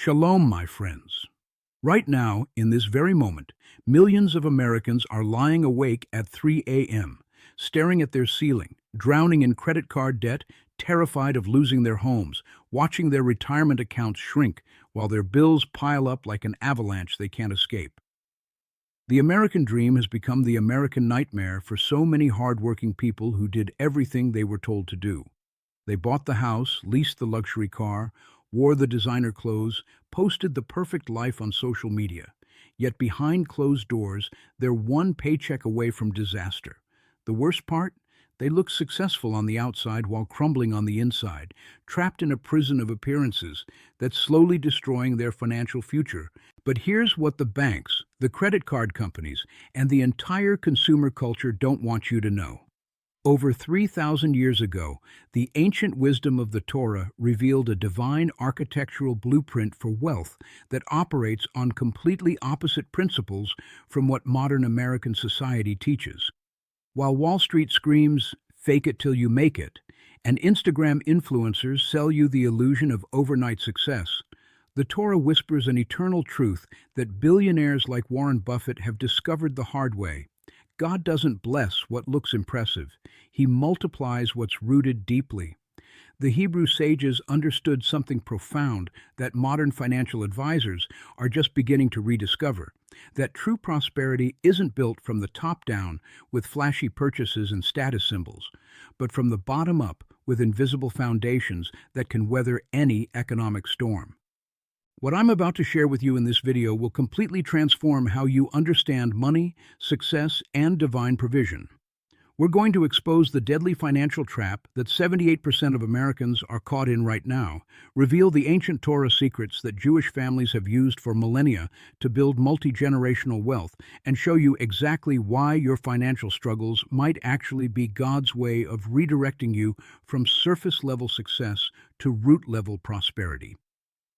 Shalom, my friends. Right now, in this very moment, millions of Americans are lying awake at 3 a.m., staring at their ceiling, drowning in credit card debt, terrified of losing their homes, watching their retirement accounts shrink while their bills pile up like an avalanche they can't escape. The American dream has become the American nightmare for so many hardworking people who did everything they were told to do. They bought the house, leased the luxury car, wore the designer clothes, posted the perfect life on social media. Yet behind closed doors, they're one paycheck away from disaster. The worst part? They look successful on the outside while crumbling on the inside, trapped in a prison of appearances that's slowly destroying their financial future. But here's what the banks, the credit card companies, and the entire consumer culture don't want you to know. Over 3,000 years ago, the ancient wisdom of the Torah revealed a divine architectural blueprint for wealth that operates on completely opposite principles from what modern American society teaches. While Wall Street screams, "fake it till you make it," and Instagram influencers sell you the illusion of overnight success, the Torah whispers an eternal truth that billionaires like Warren Buffett have discovered the hard way. God doesn't bless what looks impressive. He multiplies what's rooted deeply. The Hebrew sages understood something profound that modern financial advisors are just beginning to rediscover, that true prosperity isn't built from the top down with flashy purchases and status symbols, but from the bottom up with invisible foundations that can weather any economic storm. What I'm about to share with you in this video will completely transform how you understand money, success, and divine provision. We're going to expose the deadly financial trap that 78% of Americans are caught in right now, reveal the ancient Torah secrets that Jewish families have used for millennia to build multi-generational wealth, and show you exactly why your financial struggles might actually be God's way of redirecting you from surface-level success to root-level prosperity.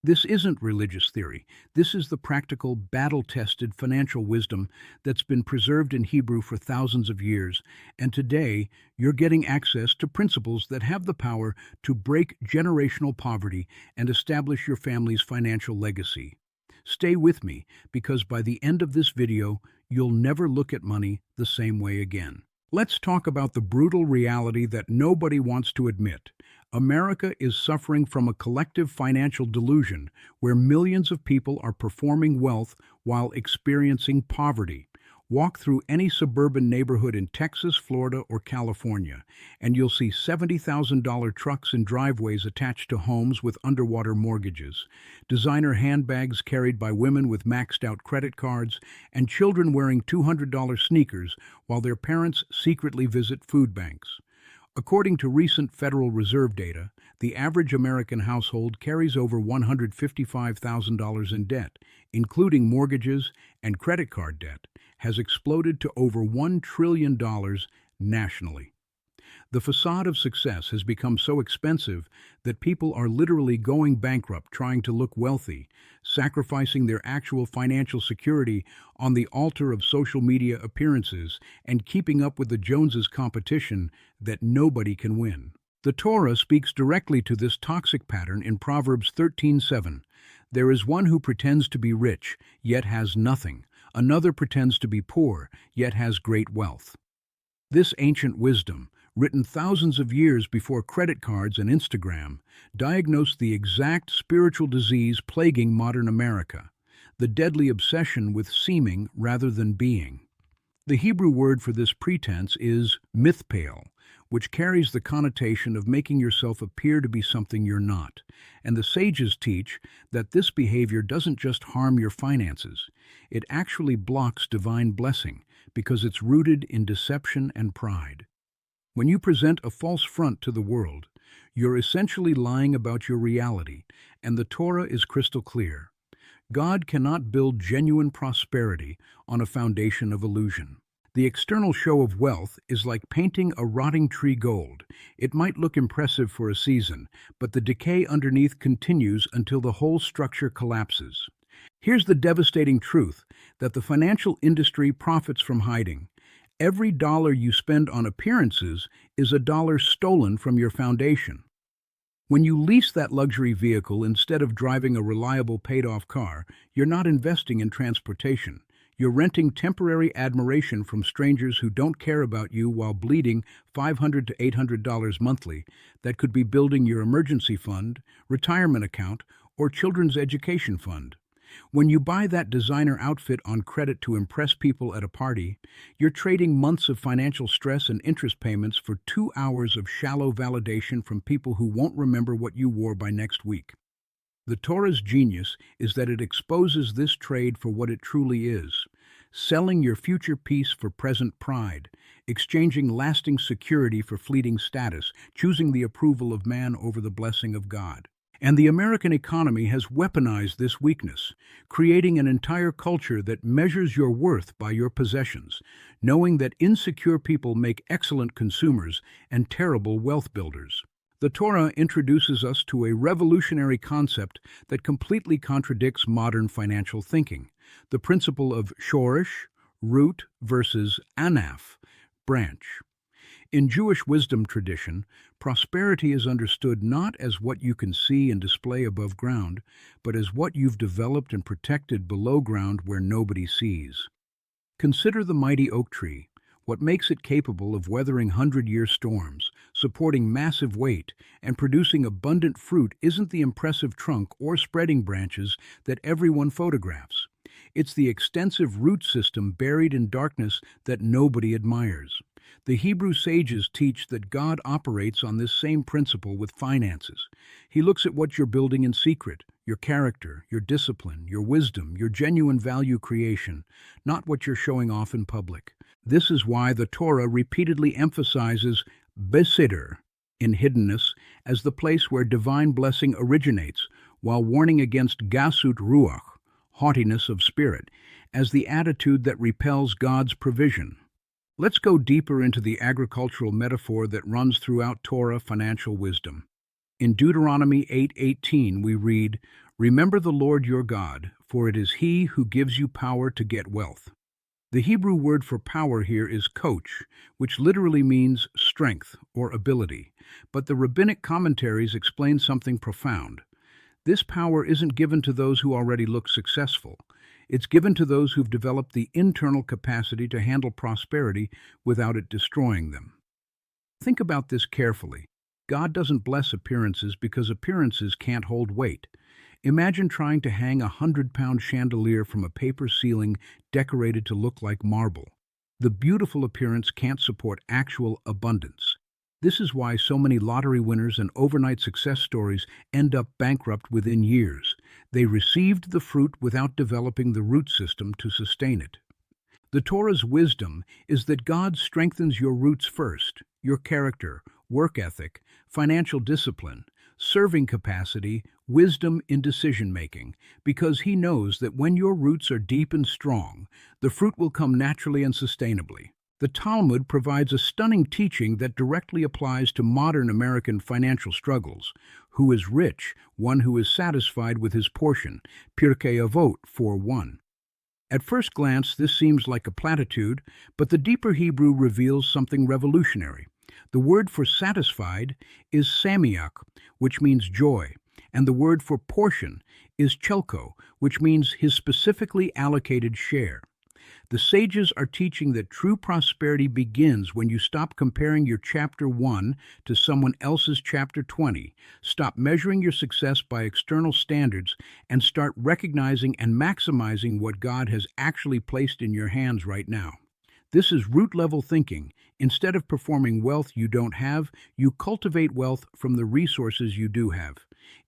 This isn't religious theory. This is the practical, battle-tested financial wisdom that's been preserved in Hebrew for thousands of years, and today you're getting access to principles that have the power to break generational poverty and establish your family's financial legacy. Stay with me, because by the end of this video, you'll never look at money the same way again. Let's talk about the brutal reality that nobody wants to admit. America is suffering from a collective financial delusion where millions of people are performing wealth while experiencing poverty. Walk through any suburban neighborhood in Texas, Florida, or California, and you'll see $70,000 trucks in driveways attached to homes with underwater mortgages, designer handbags carried by women with maxed-out credit cards, and children wearing $200 sneakers while their parents secretly visit food banks. According to recent Federal Reserve data, the average American household carries over $155,000 in debt, including mortgages and credit card debt, has exploded to over $1 trillion nationally. The facade of success has become so expensive that people are literally going bankrupt trying to look wealthy, sacrificing their actual financial security on the altar of social media appearances and keeping up with the Joneses competition that nobody can win. The Torah speaks directly to this toxic pattern in Proverbs 13:7. There is one who pretends to be rich, yet has nothing. Another pretends to be poor, yet has great wealth. This ancient wisdom, written thousands of years before credit cards and Instagram, diagnosed the exact spiritual disease plaguing modern America, the deadly obsession with seeming rather than being. The Hebrew word for this pretense is mithpale, which carries the connotation of making yourself appear to be something you're not. And the sages teach that this behavior doesn't just harm your finances, it actually blocks divine blessing because it's rooted in deception and pride. When you present a false front to the world, you're essentially lying about your reality, and the Torah is crystal clear. God cannot build genuine prosperity on a foundation of illusion. The external show of wealth is like painting a rotting tree gold. It might look impressive for a season, but the decay underneath continues until the whole structure collapses. Here's the devastating truth that the financial industry profits from hiding. Every dollar you spend on appearances is a dollar stolen from your foundation. When you lease that luxury vehicle instead of driving a reliable paid-off car, you're not investing in transportation. You're renting temporary admiration from strangers who don't care about you while bleeding $500 to $800 monthly that could be building your emergency fund, retirement account, or children's education fund. When you buy that designer outfit on credit to impress people at a party, you're trading months of financial stress and interest payments for 2 hours of shallow validation from people who won't remember what you wore by next week. The Torah's genius is that it exposes this trade for what it truly is: selling your future peace for present pride, exchanging lasting security for fleeting status, choosing the approval of man over the blessing of God. And the American economy has weaponized this weakness, creating an entire culture that measures your worth by your possessions, knowing that insecure people make excellent consumers and terrible wealth builders. The Torah introduces us to a revolutionary concept that completely contradicts modern financial thinking: the principle of shorish, root, versus anaf, branch. In Jewish wisdom tradition, prosperity is understood not as what you can see and display above ground, but as what you've developed and protected below ground where nobody sees. Consider the mighty oak tree. What makes it capable of weathering 100-year storms, supporting massive weight, and producing abundant fruit isn't the impressive trunk or spreading branches that everyone photographs. It's the extensive root system buried in darkness that nobody admires. The Hebrew sages teach that God operates on this same principle with finances. He looks at what you're building in secret: your character, your discipline, your wisdom, your genuine value creation, not what you're showing off in public. This is why the Torah repeatedly emphasizes beseder, in hiddenness, as the place where divine blessing originates, while warning against gasut ruach, haughtiness of spirit, as the attitude that repels God's provision. Let's go deeper into the agricultural metaphor that runs throughout Torah financial wisdom. In Deuteronomy 8:18 we read, "Remember the Lord your God, for it is He who gives you power to get wealth." The Hebrew word for power here is koch, which literally means strength or ability, but the rabbinic commentaries explain something profound. This power isn't given to those who already look successful. It's given to those who've developed the internal capacity to handle prosperity without it destroying them. Think about this carefully. God doesn't bless appearances because appearances can't hold weight. Imagine trying to hang a 100-pound chandelier from a paper ceiling decorated to look like marble. The beautiful appearance can't support actual abundance. This is why so many lottery winners and overnight success stories end up bankrupt within years. They received the fruit without developing the root system to sustain it. The Torah's wisdom is that God strengthens your roots first: your character, work ethic, financial discipline, serving capacity, wisdom in decision-making, because He knows that when your roots are deep and strong, the fruit will come naturally and sustainably. The Talmud provides a stunning teaching that directly applies to modern American financial struggles. Who is rich? One who is satisfied with his portion. Pirkei Avot 4:1. At first glance, this seems like a platitude, but the deeper Hebrew reveals something revolutionary. The word for satisfied is samiach, which means joy, and the word for portion is chelko, which means his specifically allocated share. The sages are teaching that true prosperity begins when you stop comparing your chapter 1 to someone else's chapter 20, stop measuring your success by external standards, and start recognizing and maximizing what God has actually placed in your hands right now. This is root-level thinking. Instead of performing wealth you don't have, you cultivate wealth from the resources you do have.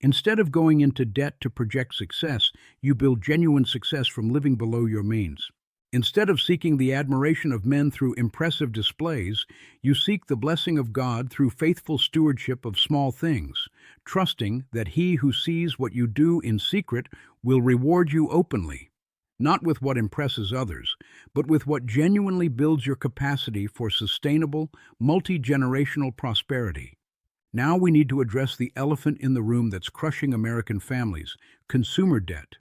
Instead of going into debt to project success, you build genuine success from living below your means. Instead of seeking the admiration of men through impressive displays, you seek the blessing of God through faithful stewardship of small things, trusting that He who sees what you do in secret will reward you openly, not with what impresses others, but with what genuinely builds your capacity for sustainable, multi-generational prosperity. Now we need to address the elephant in the room that's crushing American families: consumer debt.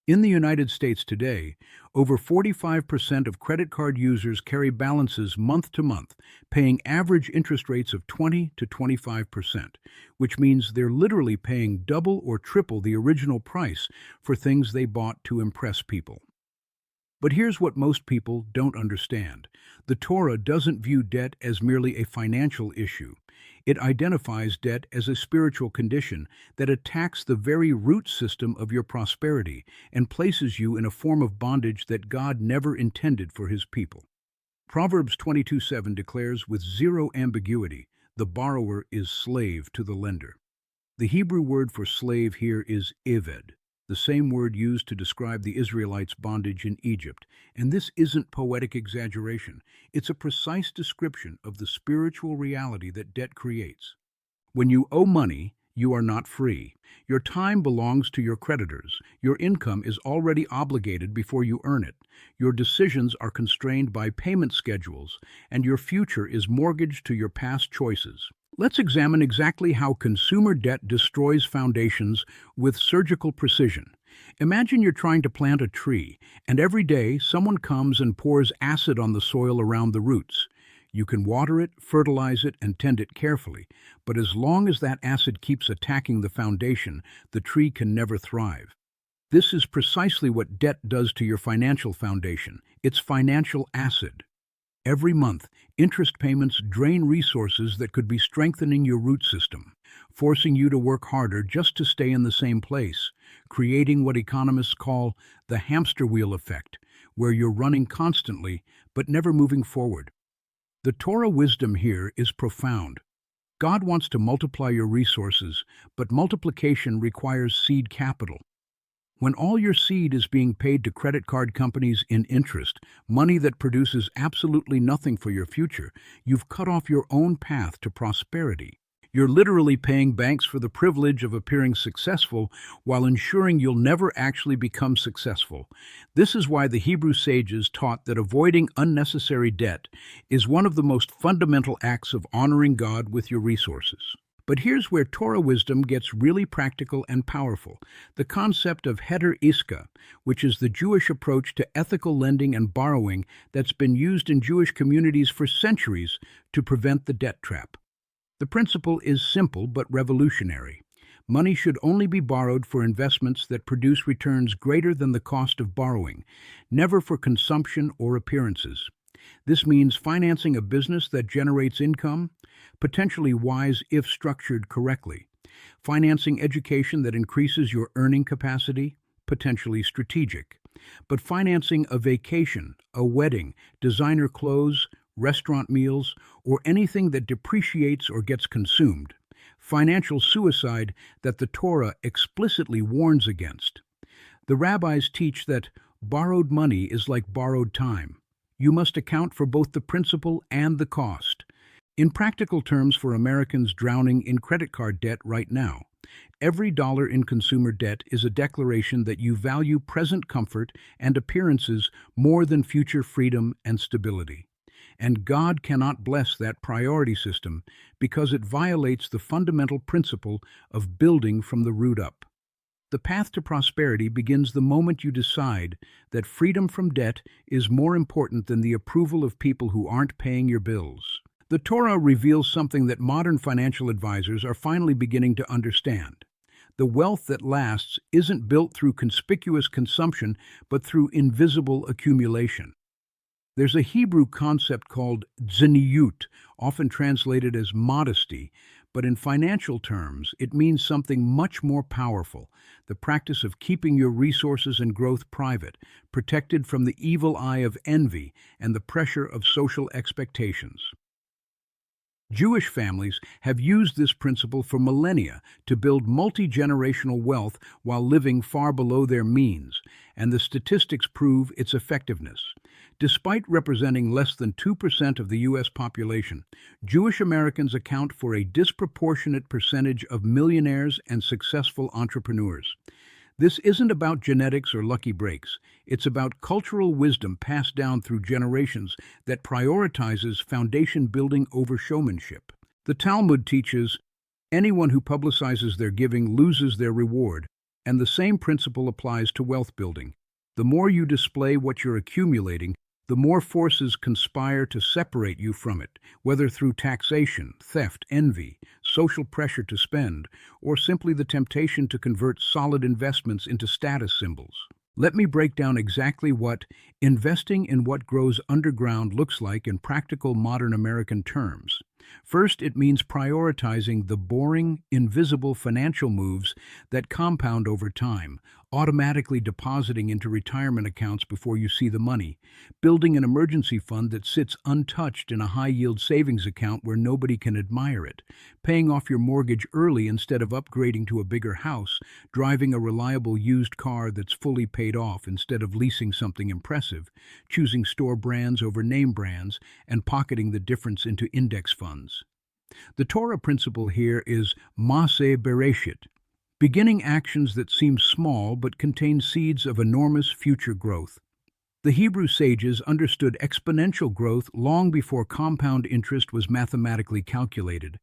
In the United States today, over 45% of credit card users carry balances month to month, paying average interest rates of 20 to 25%, which means they're literally paying double or triple the original price for things they bought to impress people. But here's what most people don't understand. The Torah doesn't view debt as merely a financial issue. It identifies debt as a spiritual condition that attacks the very root system of your prosperity and places you in a form of bondage that God never intended for His people. Proverbs 22:7 declares with zero ambiguity, the borrower is slave to the lender. The Hebrew word for slave here is eved, the same word used to describe the Israelites' bondage in Egypt. And this isn't poetic exaggeration. It's a precise description of the spiritual reality that debt creates. When you owe money, you are not free. Your time belongs to your creditors. Your income is already obligated before you earn it. Your decisions are constrained by payment schedules, and your future is mortgaged to your past choices. Let's examine exactly how consumer debt destroys foundations with surgical precision. Imagine you're trying to plant a tree, and every day someone comes and pours acid on the soil around the roots. You can water it, fertilize it, and tend it carefully, but as long as that acid keeps attacking the foundation, the tree can never thrive. This is precisely what debt does to your financial foundation. It's financial acid. Every month, interest payments drain resources that could be strengthening your root system, forcing you to work harder just to stay in the same place, creating what economists call the hamster wheel effect, where you're running constantly but never moving forward. The Torah wisdom here is profound. God wants to multiply your resources, but multiplication requires seed capital. When all your seed is being paid to credit card companies in interest, money that produces absolutely nothing for your future, you've cut off your own path to prosperity. You're literally paying banks for the privilege of appearing successful while ensuring you'll never actually become successful. This is why the Hebrew sages taught that avoiding unnecessary debt is one of the most fundamental acts of honoring God with your resources. But here's where Torah wisdom gets really practical and powerful. The concept of heder iska, which is the Jewish approach to ethical lending and borrowing that's been used in Jewish communities for centuries to prevent the debt trap. The principle is simple but revolutionary. Money should only be borrowed for investments that produce returns greater than the cost of borrowing, never for consumption or appearances. This means financing a business that generates income, potentially wise if structured correctly. Financing education that increases your earning capacity, potentially strategic. But financing a vacation, a wedding, designer clothes, restaurant meals, or anything that depreciates or gets consumed. Financial suicide that the Torah explicitly warns against. The rabbis teach that borrowed money is like borrowed time. You must account for both the principal and the cost. In practical terms for Americans drowning in credit card debt right now, every dollar in consumer debt is a declaration that you value present comfort and appearances more than future freedom and stability. And God cannot bless that priority system because it violates the fundamental principle of building from the root up. The path to prosperity begins the moment you decide that freedom from debt is more important than the approval of people who aren't paying your bills. The Torah reveals something that modern financial advisors are finally beginning to understand. The wealth that lasts isn't built through conspicuous consumption, but through invisible accumulation. There's a Hebrew concept called ziniyut, often translated as modesty, but in financial terms, it means something much more powerful, the practice of keeping your resources and growth private, protected from the evil eye of envy and the pressure of social expectations. Jewish families have used this principle for millennia to build multi-generational wealth while living far below their means, and the statistics prove its effectiveness. Despite representing less than 2% of the U.S. population, Jewish Americans account for a disproportionate percentage of millionaires and successful entrepreneurs. This isn't about genetics or lucky breaks. It's about cultural wisdom passed down through generations that prioritizes foundation building over showmanship. The Talmud teaches, anyone who publicizes their giving loses their reward. And the same principle applies to wealth building. The more you display what you're accumulating, the more forces conspire to separate you from it, whether through taxation, theft, envy, social pressure to spend, or simply the temptation to convert solid investments into status symbols. Let me break down exactly what investing in what grows underground looks like in practical modern American terms. First, it means prioritizing the boring, invisible financial moves that compound over time, automatically depositing into retirement accounts before you see the money, building an emergency fund that sits untouched in a high-yield savings account where nobody can admire it, paying off your mortgage early instead of upgrading to a bigger house, driving a reliable used car that's fully paid off instead of leasing something impressive, choosing store brands over name brands, and pocketing the difference into index funds. The Torah principle here is Maaseh Bereshit, beginning actions that seem small but contain seeds of enormous future growth. The Hebrew sages understood exponential growth long before compound interest was mathematically calculated.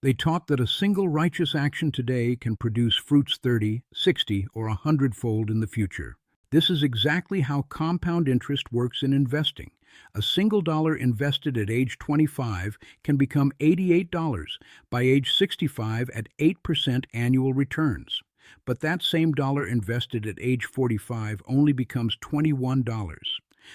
They taught that a single righteous action today can produce fruits 30, 60, or 100-fold in the future. This is exactly how compound interest works in investing. A single dollar invested at age 25 can become $88 by age 65 at 8% annual returns. But that same dollar invested at age 45 only becomes $21.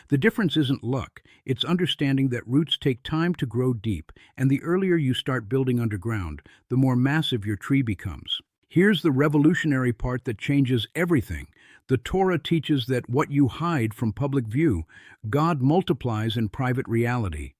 The difference isn't luck, it's understanding that roots take time to grow deep, and the earlier you start building underground, the more massive your tree becomes. Here's the revolutionary part that changes everything. The Torah teaches that what you hide from public view, God multiplies in private reality.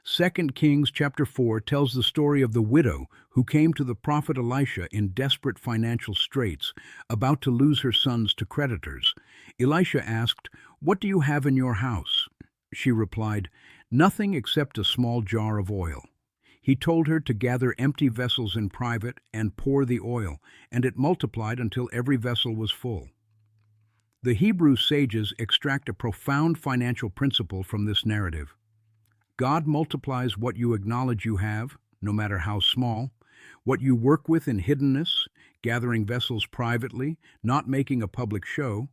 2 Kings chapter 4 tells the story of the widow who came to the prophet Elisha in desperate financial straits, about to lose her sons to creditors. Elisha asked, "What do you have in your house?" She replied, "Nothing except a small jar of oil." He told her to gather empty vessels in private and pour the oil, and it multiplied until every vessel was full. The Hebrew sages extract a profound financial principle from this narrative. God multiplies what you acknowledge you have, no matter how small, what you work with in hiddenness, gathering vessels privately, not making a public show,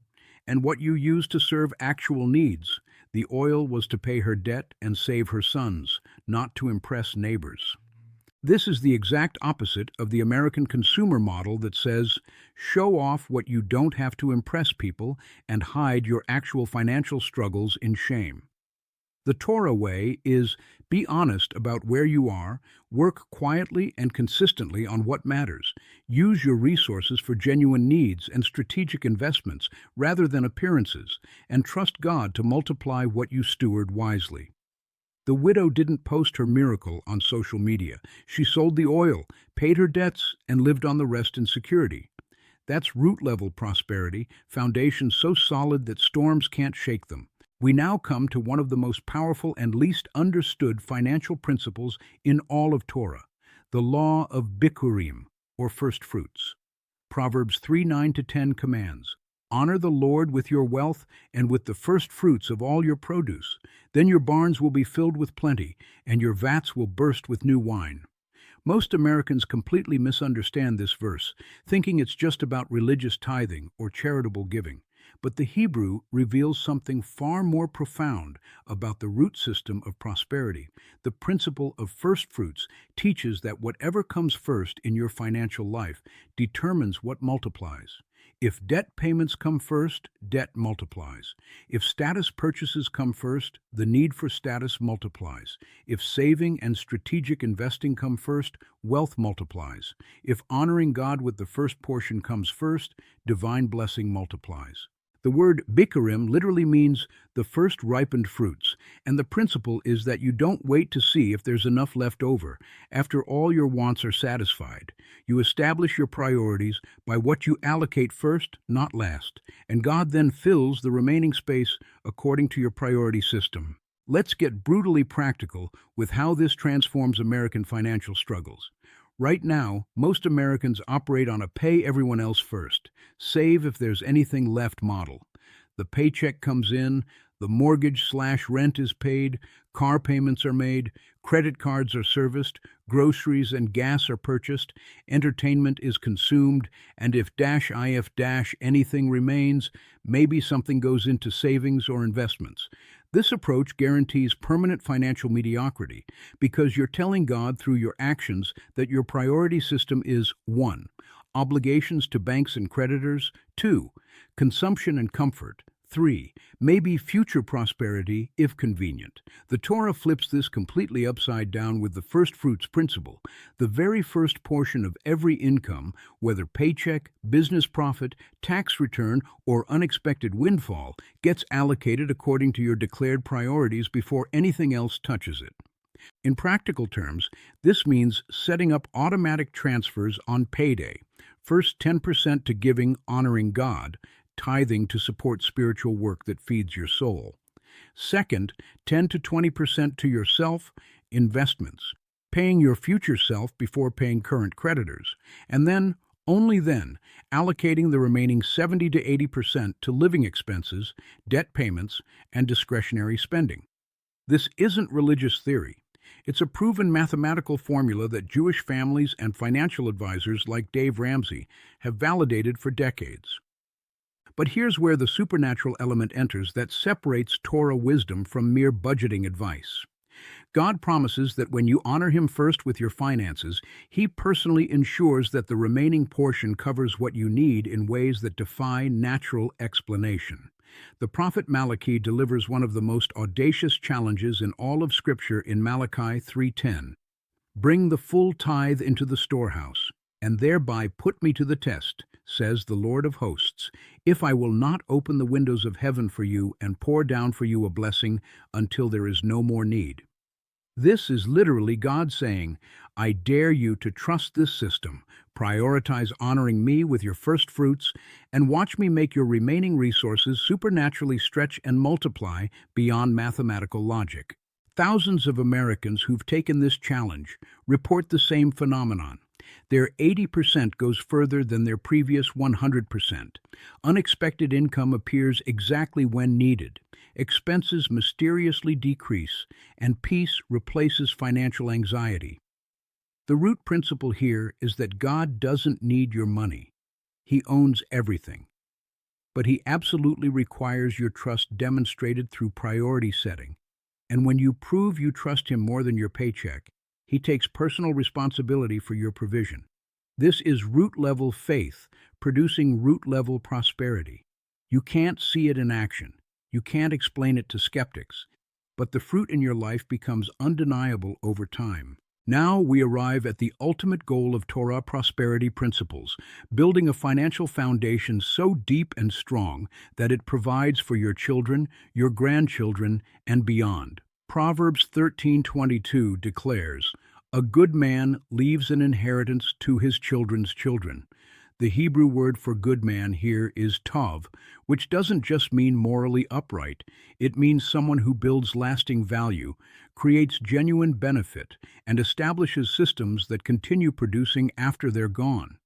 and what you use to serve actual needs. The oil was to pay her debt and save her sons, not to impress neighbors. This is the exact opposite of the American consumer model that says, show off what you don't have to impress people and hide your actual financial struggles in shame. The Torah way is be honest about where you are, work quietly and consistently on what matters, use your resources for genuine needs and strategic investments rather than appearances, and trust God to multiply what you steward wisely. The widow didn't post her miracle on social media. She sold the oil, paid her debts, and lived on the rest in security. That's root-level prosperity, foundations so solid that storms can't shake them. We now come to one of the most powerful and least understood financial principles in all of Torah, the law of Bikurim, or firstfruits. Proverbs 3:9-10 commands, "Honor the Lord with your wealth and with the first fruits of all your produce. Then your barns will be filled with plenty, and your vats will burst with new wine." Most Americans completely misunderstand this verse, thinking it's just about religious tithing or charitable giving. But the Hebrew reveals something far more profound about the root system of prosperity. The principle of firstfruits teaches that whatever comes first in your financial life determines what multiplies. If debt payments come first, debt multiplies. If status purchases come first, the need for status multiplies. If saving and strategic investing come first, wealth multiplies. If honoring God with the first portion comes first, divine blessing multiplies. The word bikurim literally means the first ripened fruits, and the principle is that you don't wait to see if there's enough left over after all your wants are satisfied. You establish your priorities by what you allocate first, not last, and God then fills the remaining space according to your priority system. Let's get brutally practical with how this transforms American financial struggles. Right now, most Americans operate on a pay everyone else first, save if there's anything left model. The paycheck comes in, The mortgage/rent is paid, car payments are made, credit cards are serviced, groceries and gas are purchased, entertainment is consumed, and if anything remains, maybe something goes into savings or investments. This approach guarantees permanent financial mediocrity because you're telling God through your actions that your priority system is 1. Obligations to banks and creditors, 2. Consumption and comfort, 3. Maybe future prosperity if convenient. The Torah flips this completely upside down with the Firstfruits Principle. The very first portion of every income, whether paycheck, business profit, tax return, or unexpected windfall, gets allocated according to your declared priorities before anything else touches it. In practical terms, this means setting up automatic transfers on payday. First 10% to giving, honoring God, tithing to support spiritual work that feeds your soul. Second, 10 to 20% to yourself, investments, paying your future self before paying current creditors. And then, only then, allocating the remaining 70 to 80% to living expenses, debt payments, and discretionary spending. This isn't religious theory. It's a proven mathematical formula that Jewish families and financial advisors like Dave Ramsey have validated for decades. But here's where the supernatural element enters that separates Torah wisdom from mere budgeting advice. God promises that when you honor Him first with your finances, He personally ensures that the remaining portion covers what you need in ways that defy natural explanation. The prophet Malachi delivers one of the most audacious challenges in all of Scripture in Malachi 3:10. Bring the full tithe into the storehouse, and thereby put me to the test, says the Lord of hosts, if I will not open the windows of heaven for you and pour down for you a blessing until there is no more need. This is literally God saying, I dare you to trust this system, prioritize honoring me with your first fruits, and watch me make your remaining resources supernaturally stretch and multiply beyond mathematical logic. Thousands of Americans who've taken this challenge report the same phenomenon. Their 80% goes further than their previous 100%. Unexpected income appears exactly when needed. Expenses mysteriously decrease, and peace replaces financial anxiety. The root principle here is that God doesn't need your money. He owns everything. But He absolutely requires your trust demonstrated through priority setting. And when you prove you trust Him more than your paycheck, He takes personal responsibility for your provision. This is root-level faith, producing root-level prosperity. You can't see it in action. You can't explain it to skeptics. But the fruit in your life becomes undeniable over time. Now we arrive at the ultimate goal of Torah prosperity principles, building a financial foundation so deep and strong that it provides for your children, your grandchildren, and beyond. Proverbs 13:22 declares, a good man leaves an inheritance to his children's children. The Hebrew word for good man here is tov, which doesn't just mean morally upright. It means someone who builds lasting value, creates genuine benefit, and establishes systems that continue producing after they're gone.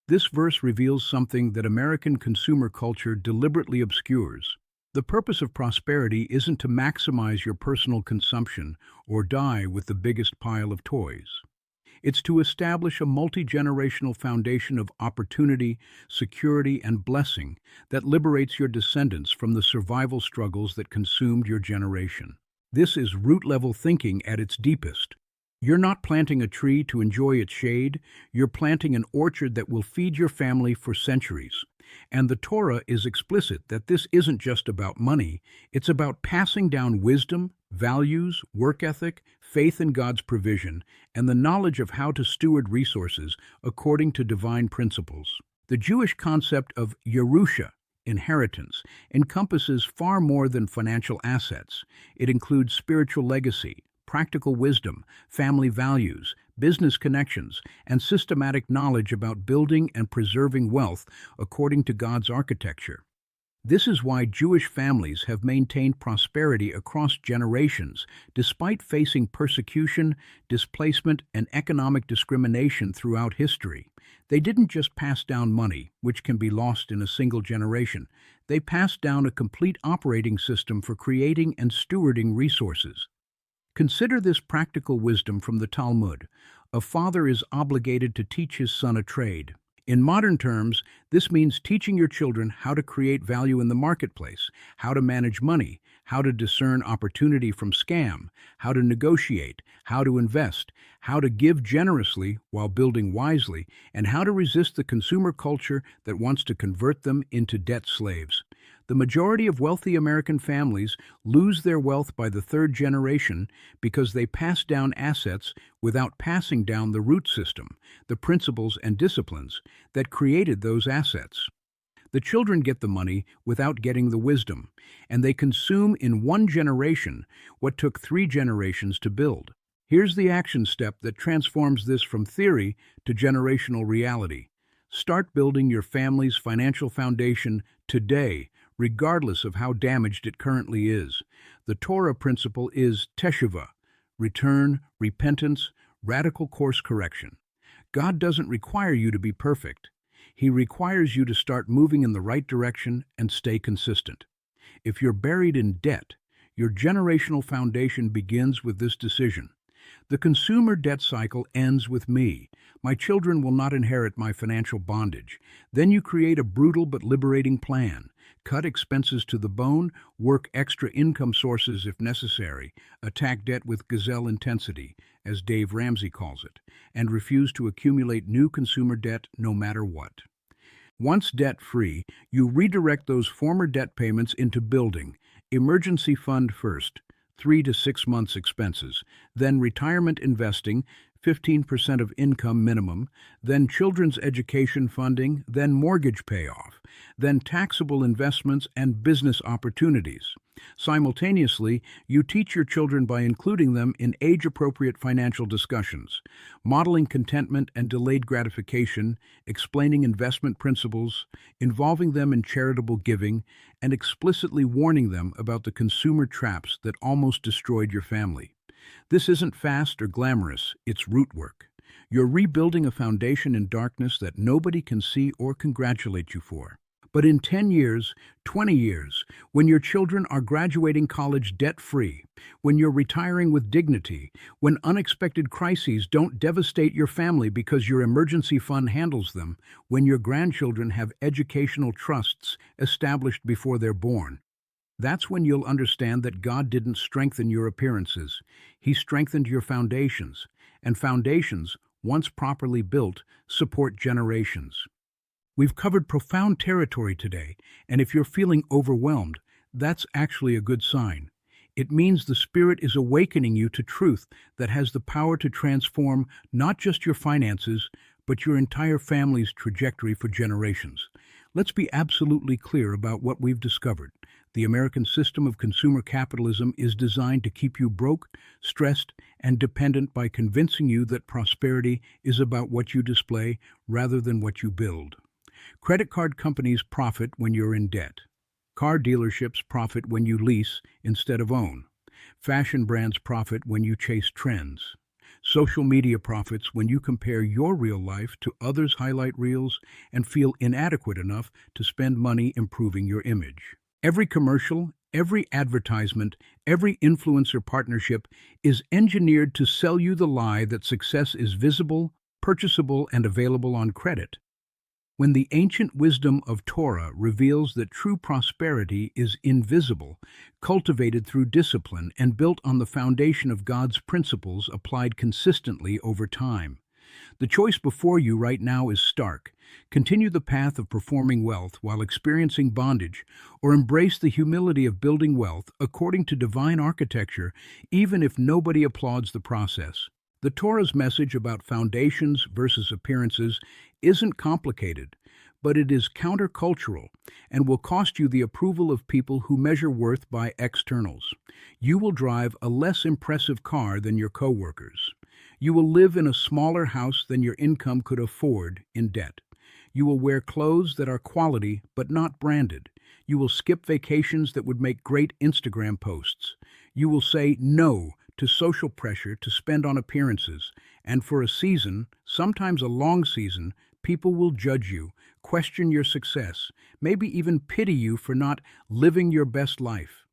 This verse reveals something that American consumer culture deliberately obscures. The purpose of prosperity isn't to maximize your personal consumption or die with the biggest pile of toys. It's to establish a multi-generational foundation of opportunity, security, and blessing that liberates your descendants from the survival struggles that consumed your generation. This is root-level thinking at its deepest. You're not planting a tree to enjoy its shade, you're planting an orchard that will feed your family for centuries. And the Torah is explicit that this isn't just about money, it's about passing down wisdom, values, work ethic, faith in God's provision, and the knowledge of how to steward resources according to divine principles. The Jewish concept of Yerusha, inheritance, encompasses far more than financial assets. It includes spiritual legacy, practical wisdom, family values, business connections, and systematic knowledge about building and preserving wealth according to God's architecture. This is why Jewish families have maintained prosperity across generations, despite facing persecution, displacement, and economic discrimination throughout history. They didn't just pass down money, which can be lost in a single generation. They passed down a complete operating system for creating and stewarding resources. Consider this practical wisdom from the Talmud. A father is obligated to teach his son a trade. In modern terms, this means teaching your children how to create value in the marketplace, how to manage money, how to discern opportunity from scam, how to negotiate, how to invest, how to give generously while building wisely, and how to resist the consumer culture that wants to convert them into debt slaves. The majority of wealthy American families lose their wealth by the third generation because they pass down assets without passing down the root system, the principles and disciplines that created those assets. The children get the money without getting the wisdom, and they consume in one generation what took 3 generations to build. Here's the action step that transforms this from theory to generational reality. Start building your family's financial foundation today, regardless of how damaged it currently is. The Torah principle is teshuvah, return, repentance, radical course correction. God doesn't require you to be perfect. He requires you to start moving in the right direction and stay consistent. If you're buried in debt, your generational foundation begins with this decision. The consumer debt cycle ends with me. My children will not inherit my financial bondage. Then you create a brutal but liberating plan. Cut expenses to the bone, work extra income sources if necessary, attack debt with gazelle intensity, as Dave Ramsey calls it, and refuse to accumulate new consumer debt no matter what. Once debt-free, you redirect those former debt payments into building. Emergency fund first, 3 to 6 months expenses, then retirement investing, 15% of income minimum, then children's education funding, then mortgage payoff, then taxable investments and business opportunities. Simultaneously, you teach your children by including them in age-appropriate financial discussions, modeling contentment and delayed gratification, explaining investment principles, involving them in charitable giving, and explicitly warning them about the consumer traps that almost destroyed your family. This isn't fast or glamorous, it's root work. You're rebuilding a foundation in darkness that nobody can see or congratulate you for. But in 10 years, 20 years, when your children are graduating college debt-free, when you're retiring with dignity, when unexpected crises don't devastate your family because your emergency fund handles them, when your grandchildren have educational trusts established before they're born, that's when you'll understand that God didn't strengthen your appearances. He strengthened your foundations, and foundations, once properly built, support generations. We've covered profound territory today, and if you're feeling overwhelmed, that's actually a good sign. It means the Spirit is awakening you to truth that has the power to transform not just your finances, but your entire family's trajectory for generations. Let's be absolutely clear about what we've discovered. The American system of consumer capitalism is designed to keep you broke, stressed, and dependent by convincing you that prosperity is about what you display rather than what you build. Credit card companies profit when you're in debt. Car dealerships profit when you lease instead of own. Fashion brands profit when you chase trends. Social media profits when you compare your real life to others' highlight reels and feel inadequate enough to spend money improving your image. Every commercial, every advertisement, every influencer partnership is engineered to sell you the lie that success is visible, purchasable, and available on credit. When the ancient wisdom of Torah reveals that true prosperity is invisible, cultivated through discipline, and built on the foundation of God's principles applied consistently over time. The choice before you right now is stark. Continue the path of performing wealth while experiencing bondage, or embrace the humility of building wealth according to divine architecture, even if nobody applauds the process. The Torah's message about foundations versus appearances isn't complicated, but it is countercultural and will cost you the approval of people who measure worth by externals. You will drive a less impressive car than your coworkers. You will live in a smaller house than your income could afford in debt. You will wear clothes that are quality but not branded. You will skip vacations that would make great Instagram posts. You will say no to social pressure to spend on appearances. And for a season, sometimes a long season, people will judge you, question your success, maybe even pity you for not living your best life.